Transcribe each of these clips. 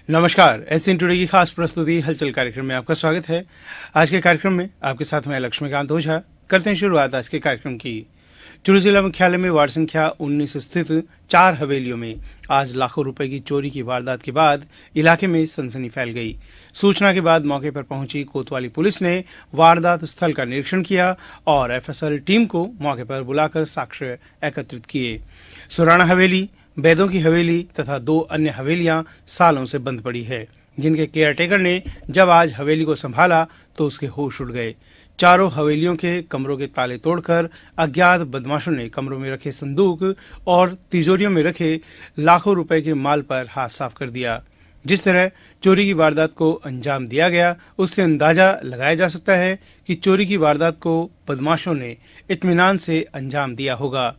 नमस्कार, SN today की खास प्रस्तुति हलचल कार्यक्रम में आपका स्वागत है। आज के कार्यक्रम में आपके साथ मैं लक्ष्मीकांत ओझा। करते हैं शुरुआत आज के कार्यक्रम की। चूरू जिला मुख्यालय में वार्ड संख्या 19 स्थित 4 हवेलियों में आज लाखों रुपए की चोरी की वारदात के बाद इलाके में सनसनी फैल गई। सूचना के बाद मौके पर पहुंची कोतवाली पुलिस ने वारदात स्थल का निरीक्षण किया और एफएसएल टीम को मौके पर बुलाकर साक्ष्य एकत्रित किए। सुराना हवेली, बैदों की हवेली तथा 2 अन्य हवेलियां सालों से बंद पड़ी है, जिनके केयरटेकर ने जब आज हवेली को संभाला तो उसके होश उड़ गए। चारों हवेलियों के कमरों के ताले तोड़कर अज्ञात बदमाशों ने कमरों में रखे संदूक और तिजोरियों में रखे लाखों रुपए के माल पर हाथ साफ कर दिया। जिस तरह चोरी की वारदात को अंजाम दिया गया, उससे अंदाजा लगाया जा सकता है कि चोरी की वारदात को बदमाशों ने इत्मीनान से अंजाम दिया होगा।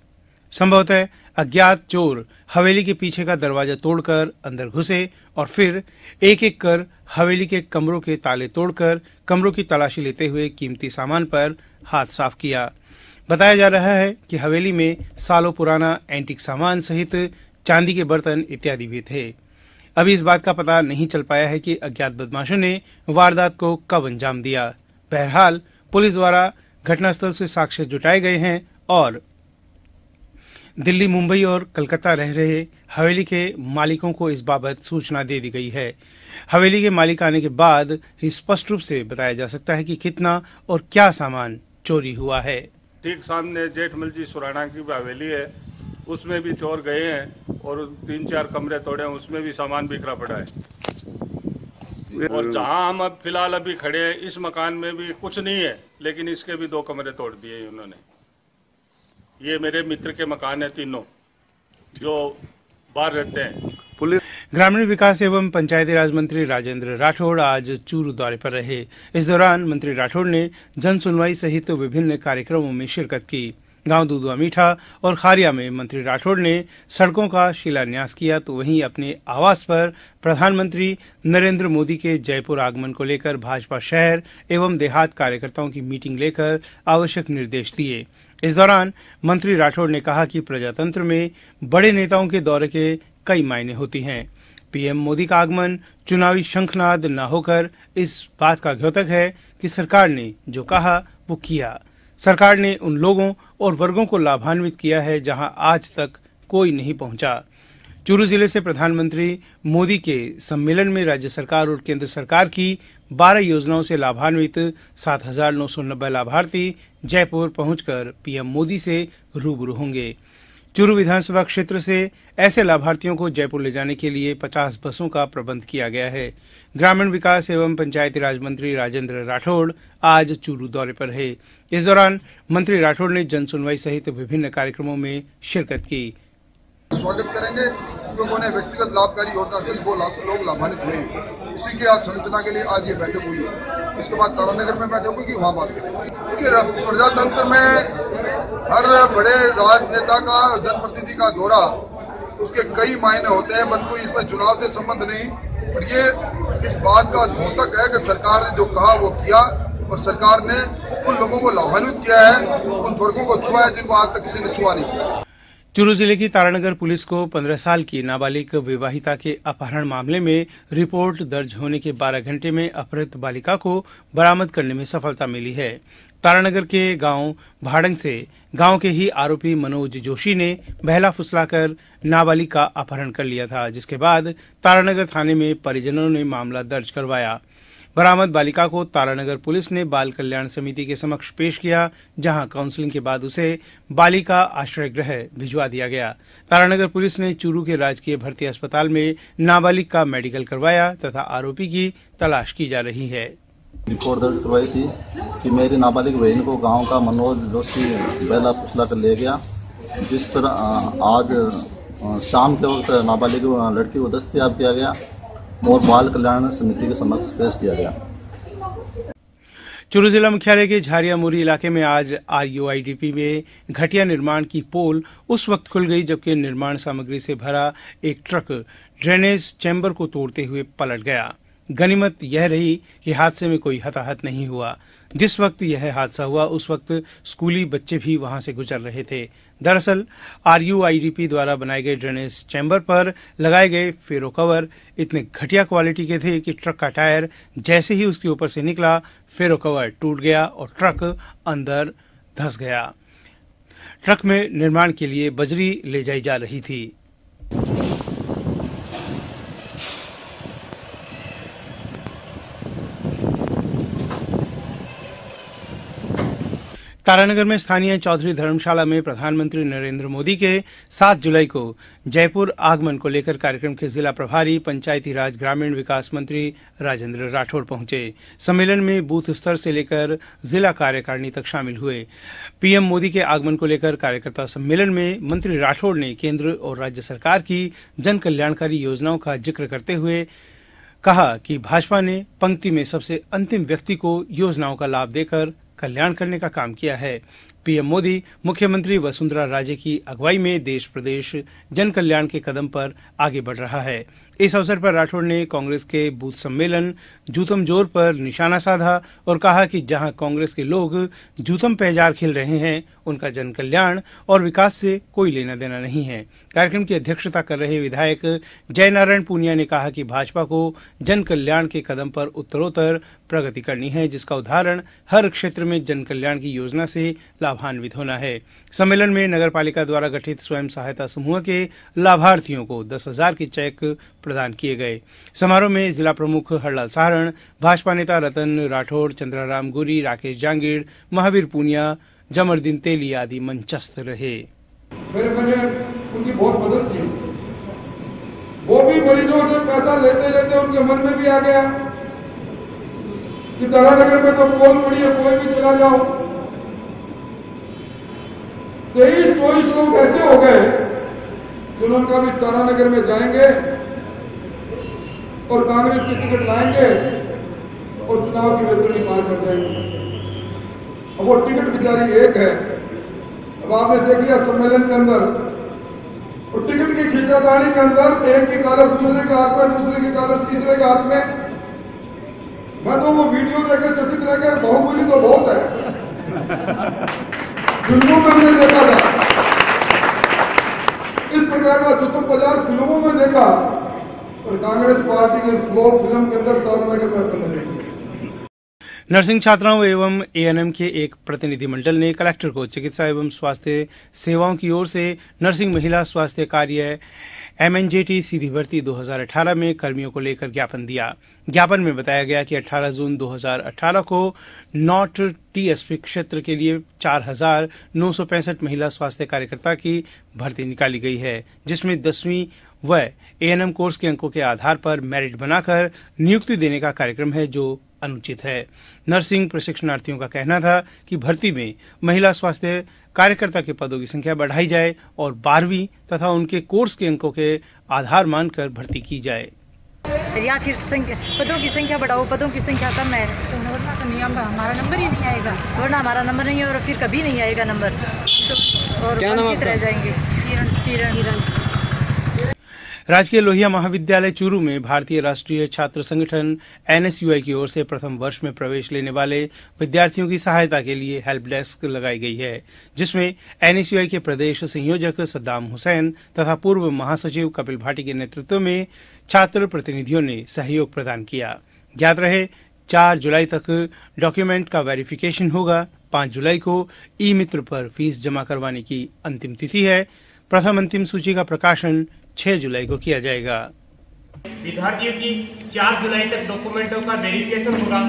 संभवतः अज्ञात चोर हवेली के पीछे का दरवाजा तोड़कर अंदर घुसे और फिर एक एक कर हवेली के कमरों के ताले तोड़कर कमरों की तलाशी लेते हुए कीमती सामान पर हाथ साफ किया। बताया जा रहा है कि हवेली में सालों पुराना एंटीक सामान सहित चांदी के बर्तन इत्यादि भी थे। अभी इस बात का पता नहीं चल पाया है कि अज्ञात बदमाशों ने वारदात को कब अंजाम दिया। बहरहाल पुलिस द्वारा घटनास्थल से साक्ष्य जुटाए गए हैं और दिल्ली, मुंबई और कलकत्ता रह रहे हवेली के मालिकों को इस बाबत सूचना दे दी गई है। हवेली के मालिक आने के बाद ही स्पष्ट रूप से बताया जा सकता है कि कितना और क्या सामान चोरी हुआ है। ठीक सामने जेठमल जी सुराना की हवेली है, उसमें भी चोर गए हैं और 3-4 कमरे तोड़े हैं, उसमें भी सामान बिखरा पड़ा है। और जहां हम अब फिलहाल अभी खड़े हैं, इस मकान में भी कुछ नहीं है, लेकिन इसके भी 2 कमरे तोड़ दिए उन्होंने। ये मेरे मित्र के मकान है, तीनों जो बाहर रहते हैं। पुलिस ग्रामीण विकास एवं पंचायती राज मंत्री राजेंद्र राठौड़ आज चूरू दौरे पर रहे। इस दौरान मंत्री राठौड़ ने जन सुनवाई सहित विभिन्न कार्यक्रमों में शिरकत की। गांव दूधवा मीठा और खारिया में मंत्री राठौड़ ने सड़कों का शिलान्यास किया, तो वहीं अपने आवास पर प्रधानमंत्री नरेंद्र मोदी के जयपुर आगमन को लेकर भाजपा शहर एवं देहात कार्यकर्ताओं की मीटिंग लेकर आवश्यक निर्देश दिए। इस दौरान मंत्री राठौड़ ने कहा कि प्रजातंत्र में बड़े नेताओं के दौरे के कई मायने होती हैं। पीएम मोदी का आगमन चुनावी शंखनाद न होकर इस बात का द्योतक है कि सरकार ने जो कहा वो किया। सरकार ने उन लोगों और वर्गों को लाभान्वित किया है जहां आज तक कोई नहीं पहुंचा। चूरू जिले से प्रधानमंत्री मोदी के सम्मेलन में राज्य सरकार और केंद्र सरकार की 12 योजनाओं से लाभान्वित 7,990 लाभार्थी जयपुर पहुंचकर पीएम मोदी से रूबरू होंगे। चूरू विधानसभा क्षेत्र से ऐसे लाभार्थियों को जयपुर ले जाने के लिए 50 बसों का प्रबंध किया गया है। ग्रामीण विकास एवं पंचायती राज मंत्री राजेंद्र राठौड़ आज चूरू दौरे पर है। इस दौरान मंत्री राठौड़ ने जन सुनवाई सहित विभिन्न कार्यक्रमों में शिरकत की। स्वागत करेंगे क्योंकि उन्हें व्यक्तिगत लाभकारी योजना से वो लोग लाभान्वित हुए हैं। इसी के आज संरचना के लिए आज ये बैठक हुई है। इसके बाद तारानगर में बैठक होगी, वहाँ बात करेंगे। देखिए, प्रजातंत्र में हर बड़े राजनेता का, जनप्रतिनिधि का दौरा, उसके कई मायने होते हैं, परंतु इसमें चुनाव से संबंध नहीं। और ये इस बात का द्योतक है कि सरकार ने जो कहा वो किया और सरकार ने उन लोगों को लाभान्वित किया है, उन वर्गों को छुआ है जिनको आज तक किसी ने छुआ नहीं। चूरू जिले की तारानगर पुलिस को 15 साल की नाबालिग विवाहिता के अपहरण मामले में रिपोर्ट दर्ज होने के 12 घंटे में अपहृत बालिका को बरामद करने में सफलता मिली है। तारानगर के गांव भाड़ंग से गांव के ही आरोपी मनोज जोशी ने बहला फुसलाकर नाबालिग का अपहरण कर लिया था, जिसके बाद तारानगर थाने में परिजनों ने मामला दर्ज करवाया। बरामद बालिका को तारानगर पुलिस ने बाल कल्याण समिति के समक्ष पेश किया, जहां काउंसलिंग के बाद उसे बालिका आश्रय गृह भिजवा दिया गया। तारानगर पुलिस ने चूरू के राजकीय भर्ती अस्पताल में नाबालिग का मेडिकल करवाया तथा आरोपी की तलाश की जा रही है। रिपोर्ट दर्ज करवाई थी कि मेरी नाबालिग बहन को गांव का मनोज जोशी बेला फुसला कर ले गया। जिस पर आज शाम के वक्त नाबालिग लड़की को दस्तयाब किया गया और बाल कल्याण समिति के समक्ष पेश किया गया। चूरू जिला मुख्यालय के झारिया मोरी इलाके में आज RUIDP में घटिया निर्माण की पोल उस वक्त खुल गई जबकि निर्माण सामग्री से भरा एक ट्रक ड्रेनेज चैम्बर को तोड़ते हुए पलट गया। गनीमत यह रही कि हादसे में कोई हताहत नहीं हुआ। जिस वक्त यह हादसा हुआ उस वक्त स्कूली बच्चे भी वहां से गुजर रहे थे। दरअसल RUIDP द्वारा बनाए गए ड्रेनेज चैम्बर पर लगाए गए फेरो कवर इतने घटिया क्वालिटी के थे कि ट्रक का टायर जैसे ही उसके ऊपर से निकला, फेरो कवर टूट गया और ट्रक अंदर धंस गया। ट्रक में निर्माण के लिए बजरी ले जाई जा रही थी। तारानगर में स्थानीय चौधरी धर्मशाला में प्रधानमंत्री नरेंद्र मोदी के 7 जुलाई को जयपुर आगमन को लेकर कार्यक्रम के जिला प्रभारी पंचायती राज ग्रामीण विकास मंत्री राजेंद्र राठौड़ पहुंचे। सम्मेलन में बूथ स्तर से लेकर जिला कार्यकारिणी तक शामिल हुए। पीएम मोदी के आगमन को लेकर कार्यकर्ता सम्मेलन में मंत्री राठौड़ ने केंद्र और राज्य सरकार की जन कल्याणकारी योजनाओं का जिक्र करते हुए कहा कि भाजपा ने पंक्ति में सबसे अंतिम व्यक्ति को योजनाओं का लाभ देकर कल्याण करने का काम किया है। पीएम मोदी मुख्यमंत्री वसुंधरा राजे की अगुवाई में देश प्रदेश जन कल्याण के कदम पर आगे बढ़ रहा है। इस अवसर पर राठौड़ ने कांग्रेस के बूथ सम्मेलन जूतम जोर पर निशाना साधा और कहा कि जहां कांग्रेस के लोग जूतम पैजार खेल रहे हैं, उनका जन कल्याण और विकास से कोई लेना देना नहीं है। कार्यक्रम की अध्यक्षता कर रहे विधायक जयनारायण पूनिया ने कहा कि भाजपा को जन कल्याण के कदम पर उत्तरोत्तर प्रगति करनी है, जिसका उदाहरण हर क्षेत्र में जन कल्याण की योजना से लाभान्वित होना है। सम्मेलन में नगरपालिका द्वारा गठित स्वयं सहायता समूह के लाभार्थियों को 10,000 के चेक प्रदान किए गए। समारोह में जिला प्रमुख हरलाल सारण, भाजपा नेता रतन राठौड़, चंद्राराम गुरी, राकेश जांगीड़, महावीर पूनिया, जमरदीन तेली आदि मंचस्थ रहे। मैंने उनकी बहुत मदद की। वो भी मरीजों से पैसा लेते लेते उनके मन में भी आ गया कि तारानगर में तो पोल पड़ी है, कोई भी चला जाओ। 23-24 लोग ऐसे हो गए जो उनका भी तारानगर में जाएंगे और कांग्रेस की टिकट लाएंगे और चुनाव की बेहतरी पार कर जाएंगे। अब वो टिकट बेचारी एक है। अब आपने देख लिया सम्मेलन के अंदर, और टिकट की खींचातानी के अंदर एक की कॉलर दूसरे के हाथ में, दूसरे की कॉलर तीसरे के हाथ में। मैं तो वो वीडियो देखकर चकित रह गया, बाहुबली तो बहुत है। फिल्मों में हमने देखा था इस प्रकार का जुतम बाजार, फिल्मों में देखा, और कांग्रेस पार्टी के फ्लो फिल्म के अंदर तारानगर में करने देखी। नर्सिंग छात्राओं एवं ANM के एक प्रतिनिधिमंडल ने कलेक्टर को चिकित्सा एवं स्वास्थ्य सेवाओं की ओर से नर्सिंग महिला स्वास्थ्य कार्य MNJT सीधी भर्ती 2018 में कर्मियों को लेकर ज्ञापन दिया। ज्ञापन में बताया गया कि 18 जून 2018 को नॉट TSP क्षेत्र के लिए 4,965 महिला स्वास्थ्य कार्यकर्ता की भर्ती निकाली गई है, जिसमें 10वीं व ANM कोर्स के अंकों के आधार पर मेरिट बनाकर नियुक्ति देने का कार्यक्रम है, जो अनुचित है। नर्सिंग प्रशिक्षणार्थियों का कहना था कि भर्ती में महिला स्वास्थ्य कार्यकर्ता के पदों की संख्या बढ़ाई जाए और 12वीं तथा उनके कोर्स के अंकों के आधार मानकर भर्ती की जाए, या फिर पदों की संख्या बढ़ाओ, पदों की संख्या कम है तो वरना तो नियम हमारा नंबर ही नहीं आएगा, वरना हमारा नंबर नहीं है और फिर कभी नहीं आएगा नंबर, तो और वंचित रह जाएंगे। किरण राजकीय लोहिया महाविद्यालय चूरू में भारतीय राष्ट्रीय छात्र संगठन NSUI की ओर से प्रथम वर्ष में प्रवेश लेने वाले विद्यार्थियों की सहायता के लिए हेल्प डेस्क लगाई गई है, जिसमें NSUI के प्रदेश संयोजक सद्दाम हुसैन तथा पूर्व महासचिव कपिल भाटी के नेतृत्व में छात्र प्रतिनिधियों ने सहयोग प्रदान किया। ज्ञात रहे 4 जुलाई तक डॉक्यूमेंट का वेरिफिकेशन होगा। 5 जुलाई को ई-मित्र पर फीस जमा करवाने की अंतिम तिथि है। प्रथम अंतिम सूची का प्रकाशन 6 जुलाई को किया जाएगा। विद्यार्थियों की 4 जुलाई तक डॉक्यूमेंटों का वेरिफिकेशन होगा।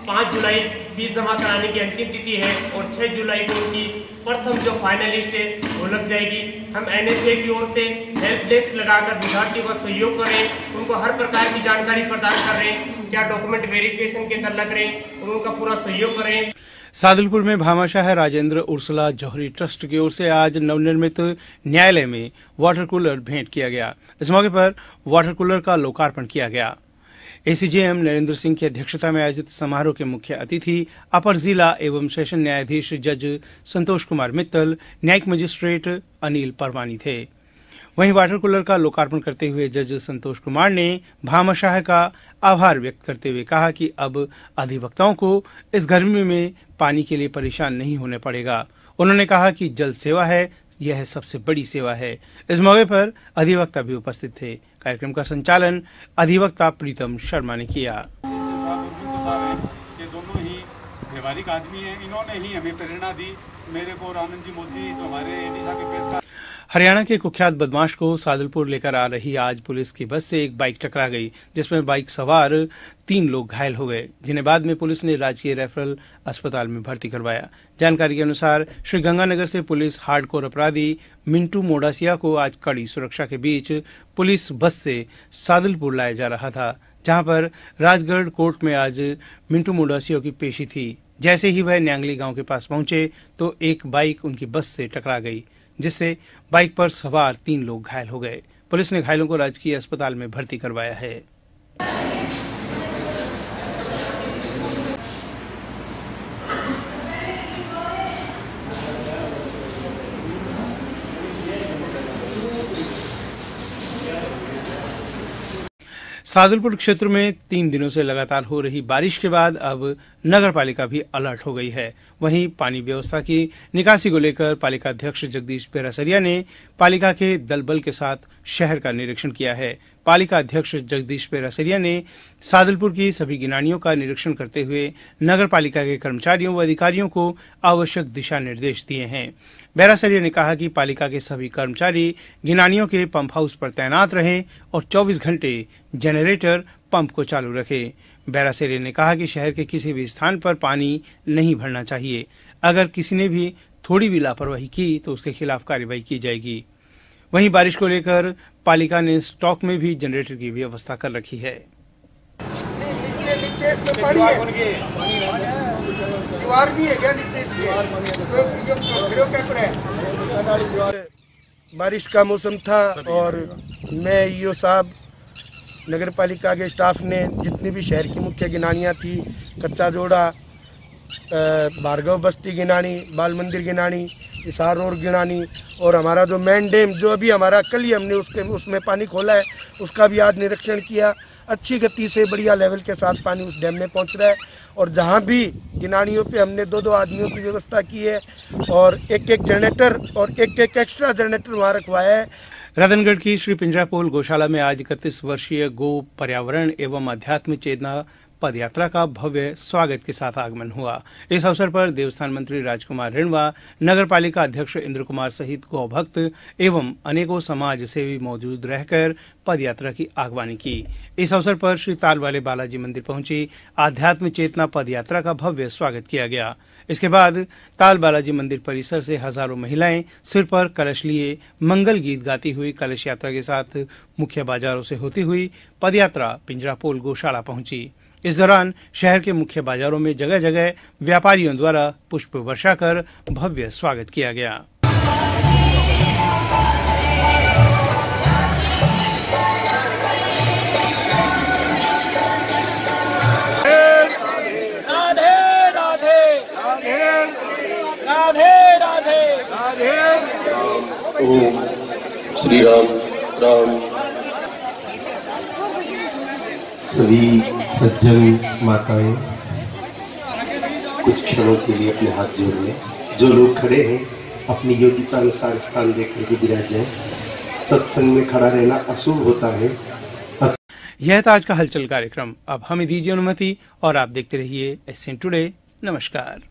5 जुलाई फीस जमा कराने की अंतिम तिथि है और 6 जुलाई को उनकी प्रथम जो फाइनलिस्ट है वो लग जाएगी। हम NSUI की ओर से हेल्प डेस्क लगाकर विद्यार्थियों का सहयोग कर रहे हैं, उनको हर प्रकार की जानकारी प्रदान कर रहे हैं, क्या डॉक्यूमेंट वेरिफिकेशन के अंदर लग रहे हैं, उनका पूरा सहयोग कर रहे हैं। सादुलपुर में भामाशाह राजेंद्र उर्सुला जौहरी ट्रस्ट की ओर से आज नवनिर्मित न्यायालय में वाटर कूलर भेंट किया गया। इस मौके पर वाटर कूलर का लोकार्पण किया गया। ACJM नरेंद्र सिंह की अध्यक्षता में आयोजित समारोह के मुख्य अतिथि अपर जिला एवं सेशन न्यायाधीश जज संतोष कुमार मित्तल, न्यायिक मजिस्ट्रेट अनिल परवानी थे। वहीं वाटर कूलर का लोकार्पण करते हुए जज संतोष कुमार ने भामाशाह का आभार व्यक्त करते हुए कहा कि अब अधिवक्ताओं को इस गर्मी में पानी के लिए परेशान नहीं होने पड़ेगा। उन्होंने कहा कि जल सेवा है, यह सबसे बड़ी सेवा है। इस मौके पर अधिवक्ता भी उपस्थित थे। कार्यक्रम का संचालन अधिवक्ता प्रीतम शर्मा ने किया। ये दोनों ही व्यवहारिक आदमी हैं, इन्होंने ही हमें प्रेरणा दी। मेरे को आनंद जी मोदी जो हमारे एडीसा के पेशकार। हरियाणा के कुख्यात बदमाश को सादुलपुर लेकर आ रही आज पुलिस की बस से एक बाइक टकरा गई, जिसमें बाइक सवार 3 लोग घायल हो गए, जिन्हें बाद में पुलिस ने राजकीय रेफरल अस्पताल में भर्ती करवाया। जानकारी के अनुसार श्री गंगानगर से पुलिस हार्डकोर अपराधी मिंटू मोडासिया को आज कड़ी सुरक्षा के बीच पुलिस बस से सादुलपुर लाया जा रहा था, जहां पर राजगढ़ कोर्ट में आज मिंटू मोडासिया की पेशी थी। जैसे ही वह न्यांगली गांव के पास पहुंचे तो एक बाइक उनकी बस से टकरा गई, जिससे बाइक पर सवार 3 लोग घायल हो गए। पुलिस ने घायलों को राजकीय अस्पताल में भर्ती करवाया है। सादुलपुर क्षेत्र में 3 दिनों से लगातार हो रही बारिश के बाद अब नगर पालिका भी अलर्ट हो गई है। वहीं पानी व्यवस्था की निकासी को लेकर पालिका अध्यक्ष जगदीश पेरासरिया ने पालिका के दल बल के साथ शहर का निरीक्षण किया है। पालिका अध्यक्ष जगदीश पेरासरिया ने सादुलपुर की सभी गिनानियों का निरीक्षण करते हुए नगर पालिका के कर्मचारियों व अधिकारियों को आवश्यक दिशा निर्देश दिए हैं। बेरासरिया ने कहा कि पालिका के सभी कर्मचारी गिनानियों के पंप हाउस पर तैनात रहें और 24 घंटे जेनरेटर पंप को चालू रखें। बेरासरिया ने कहा कि शहर के किसी भी स्थान पर पानी नहीं भरना चाहिए। अगर किसी ने भी थोड़ी भी लापरवाही की तो उसके खिलाफ कार्रवाई की जाएगी। वहीं बारिश को लेकर पालिका ने स्टॉक में भी जनरेटर की व्यवस्था कर रखी है। बारिश का मौसम था और मैं ईओ साहब नगर पालिका के स्टाफ ने जितनी भी शहर की मुख्य गिनानियाँ थी, कच्चा जोड़ा, भार्गव बस्ती गिनानी, बाल मंदिर गिनानी, हिसार रोड गिनानी और हमारा जो मेन डैम जो अभी हमारा कल ही हमने उसमें पानी खोला है, उसका भी आज निरीक्षण किया। अच्छी गति से बढ़िया लेवल के साथ पानी उस डैम में पहुंच रहा है और जहां भी गिनानियों पे हमने 2-2 आदमियों की व्यवस्था की है और एक जनरेटर और एक एक्स्ट्रा जनरेटर वहाँ रखवाया है। रतनगढ़ की श्री पिंजरापोल गौशाला में आज 31 वर्षीय गो पर्यावरण एवं अध्यात्म चेतना पद यात्रा का भव्य स्वागत के साथ आगमन हुआ। इस अवसर पर देवस्थान मंत्री राजकुमार रिणवा, नगर पालिका अध्यक्ष इंद्र कुमार सहित गौ भक्त एवं अनेकों समाज सेवी मौजूद रहकर पद यात्रा की आगवानी की। इस अवसर पर श्री ताल वाले बालाजी मंदिर पहुंची आध्यात्म चेतना पद यात्रा का भव्य स्वागत किया गया। इसके बाद ताल बालाजी मंदिर परिसर से हजारों महिलाएं सिर पर कलश लिए मंगल गीत गाती हुई कलश यात्रा के साथ मुख्य बाजारों से होती हुई पदयात्रा पिंजरापोल गौशाला पहुंची। इस दौरान शहर के मुख्य बाजारों में जगह जगह व्यापारियों द्वारा पुष्प वर्षा कर भव्य स्वागत किया गया। ओम श्री राम राम। सभी सज्जन माताएं कुछ क्षणों के लिए अपने हाथ जोड़ लें। जो लोग खड़े हैं अपनी योग्यता अनुसार स्थान देखकर के विराज जाएं। सत्संग में खड़ा रहना अशुभ होता है। यह था आज का हलचल कार्यक्रम। अब हमें दीजिए अनुमति और आप देखते रहिए एसएन टुडे। नमस्कार।